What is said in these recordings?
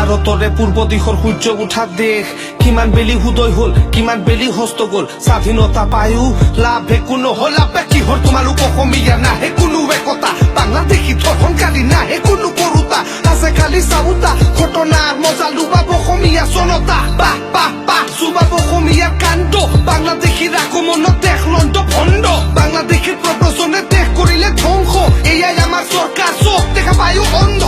ভাৰতৰে পূৰ্ব দিশৰ সূৰ্য উঠা দেশ কিমান বেলি উদয় হল কিমান বেলি হস্ত গল স্বাধীনতা পায়ো লাভ একো নহল আপে কিহৰ তোমালোক অসমীয়া নাহে কোনো একতা বাংলাদেশী ধৰ্ষণকাৰী নাহে কোনো কৰোতা আছে খালি চাউতা ঘটনাৰ মজা লুবাব অসমীয়া জনতা বাহ বাহ বাহ চুবাব অসমীয়াৰ কাণ্ড বাংলাদেশীৰ আগমনত দেশ লণ্ড ভণ্ড বাংলাদেশীৰ প্ৰব্ৰজনে দেশ কৰিলে ধ্বংস এয়াই আমাৰ চৰকাৰ চব দেখা পায়ো অন্ধ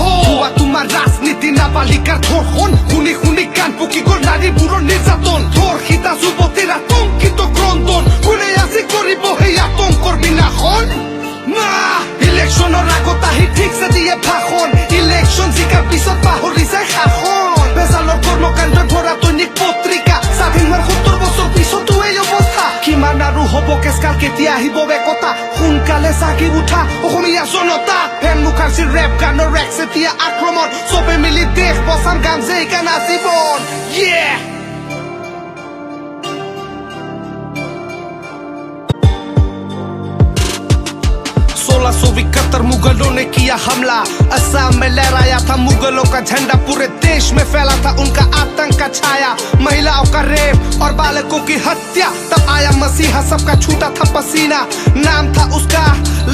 তোমাৰ ৰাজনীতি নাবালিকাৰ ধৰ্ষণ শুনি শুনি কাণ পকি গল নাৰীবোৰৰ নিৰ্যাতন ধৰ্ষিতা যুৱতীৰ আতংকিত ক্ৰন্দন কোনে আজি কৰিব সেই আতংকৰ বিনাশন না ইলেকশ্যনৰ আগত আহি ঠিকছে দিয়ে ভাষণ ইলেকশ্যন জিকাৰ পিছত পাহৰি যায় শাসন বেজালৰ কৰ্মকাণ্ডত ভৰা দৈনিক পত্ৰিকা স্বাধীন হোৱাৰ 70 বছৰ পিছতো এই অৱস্থা কিমান আৰু হ'ব কেচকাল কেতিয়া আহিব একতা সোনকালে জাগি উঠা অসমীয়া জনতা হেম মুখাৰ্জীৰ ৰেপ গানৰ ৰেক্স এতিয়া আক্ৰমণ চবে মিলি দেশ বচাম গান যে এই গান আজীৱন yeah! 1671 मुगलों ने किया हमला असम में लहराया था मुगलों का झंडा पूरे देश में फैला था उनका आतंक का छाया महिलाओं का रेप और बालकों की हत्या तब आया मसीहा सबका छूटा था पसीना नाम था उसका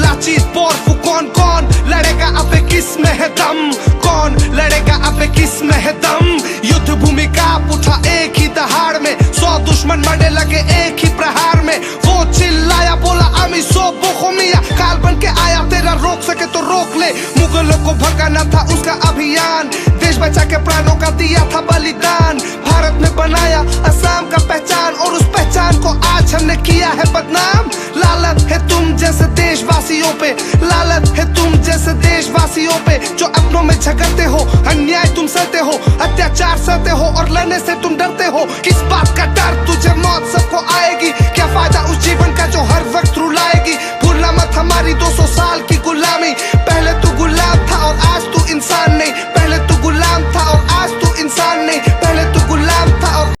लाचित पोरफू कौन कौन लड़ेगा अब किस में है दम कौन लड़ेगा अब किस में है दम युद्ध भूमि कांप उठा एक ही दहाड़ में 100 दुश्मन मरने लगे एक ही प्रहार में वो चिल्लाया बोला अमी सो बोखोमिया काल बन के आया तेरा रोक सके तो रोक ले मुगलों को भगाना था उसका अभियान देश बचा के प्राणों का दिया था बलिदान भारत में बनाया असम का पहचान और उस पहचान को आज हमने किया है बदनाम लालत है तुम जैसे देशवासियों पे लालत है तुम जैसे देशवासियों पे जो अपनों में झगड़ते हो अन्याय तुम सहते हो अत्याचार सहते हो और लड़ने से तुम डरते हो किस बात का डर तुझे मौत सबको आएगी क्या फायदा उस जीवन का जो हर वक्त रुलाएगी भूलना मत हमारी 200 साल की गुलामी पहले